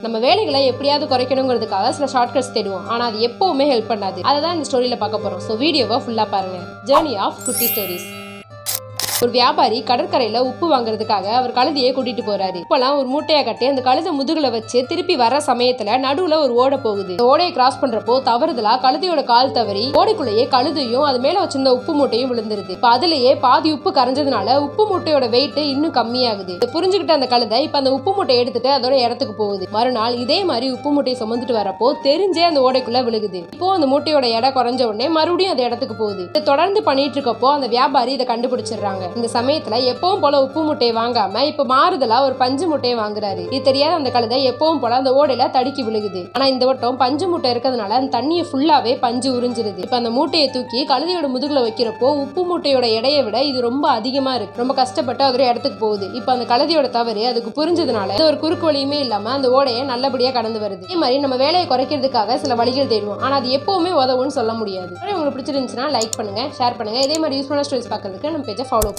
நம்ம வேலைகளை எப்படியாவது குறைக்கணுங்கிறதுக்காக சில ஷார்ட்கட்ஸ் தேடுவோம். ஆனால் அது எப்பவுமே ஹெல்ப் பண்ணாது. அதை தான் இந்த ஸ்டோரியில் பார்க்க போகிறோம். ஸோ வீடியோவை ஃபுல்லாக பாருங்கள். ஜேர்னி ஆஃப் குட்டி ஸ்டோரிஸ். ஒரு வியாபாரி கடற்கரையில உப்பு வாங்குறதுக்காக அவர் கழுதையை கூட்டிட்டு போறாரு. இப்பெல்லாம் ஒரு மூட்டையை கட்டி அந்த கழுதை முதுகுல வச்சு திருப்பி வர சமயத்துல நடுவுல ஒரு ஓடை போகுது. ஓடையை கிராஸ் பண்றப்போ தவறுதலா கழுதையோட கால் தவறி ஓடைக்குள்ளேயே கழுதையும் அது மேல வச்சிருந்த உப்பு மூட்டையும் விழுந்துருது. இப்ப அதுலயே பாதி உப்பு கரைஞ்சதுனால உப்பு மூட்டையோட வெயிட் இன்னும் கம்மியாகுது. புரிஞ்சுக்கிட்ட அந்த கழுதை இப்ப அந்த உப்பு மூட்டையை எடுத்துட்டு அதோட இடத்துக்கு போகுது. மறுநாள் இதே மாதிரி உப்பு மூட்டையை சுமந்துட்டு வரப்போ தெரிஞ்சே அந்த ஓடைக்குள்ள விழுகுது. இப்போ அந்த மூட்டையோட எடை குறைஞ்ச உடனே மறுபடியும் அந்த இடத்துக்கு போகுது. இதை தொடர்ந்து பண்ணிட்டு இருக்கப்போ அந்த வியாபாரி இதை கண்டுபிடிச்சிடுறாங்க. இந்த சமயத்துல எப்பவும் போல உப்பு முட்டையை வாங்காம இப்ப மாறுதலா ஒரு பஞ்சு முட்டையை வாங்குறாரு. இது தெரியாத அந்த கழுதை எப்பவும் போல அந்த ஓடையில தடுக்கி விழுகுது. ஆனா இந்த வட்டம் பஞ்சு மூட்டை இருக்கிறதுனால அந்த தண்ணியை ஃபுல்லாவே பஞ்சு உறிஞ்சிருது. இப்ப அந்த மூட்டையை தூக்கி கழுதையோட முதுகுல வைக்கிறப்போ உப்பு மூட்டையோட எடையை விட இது ரொம்ப அதிகமா இருக்கு. ரொம்ப கஷ்டப்பட்டு அதோட இடத்துக்கு போகுது. இப்ப அந்த கழுதையோட தவறு அதுக்கு புரிஞ்சதுனால ஒரு குறுக்கு வழியுமே இல்லாம அந்த ஓடையை நல்லபடியா கடந்து வருது. இதே மாதிரி நம்ம வேலையை குறைக்கிறதுக்காக சில வழிகள் தேடுவோம். ஆனா அது எப்பவுமே உதவும்னு சொல்ல முடியாது. உங்களுக்கு பிடிச்சிருந்துச்சுன்னா லைக் பண்ணுங்க, ஷேர் பண்ணுங்க. இதே மாதிரி யூஸ்ஃபுல்லான ஸ்டோரிஸ் பார்க்கறதுக்கு நம்ம பேஜை ஃபாலோ பண்ணுங்க.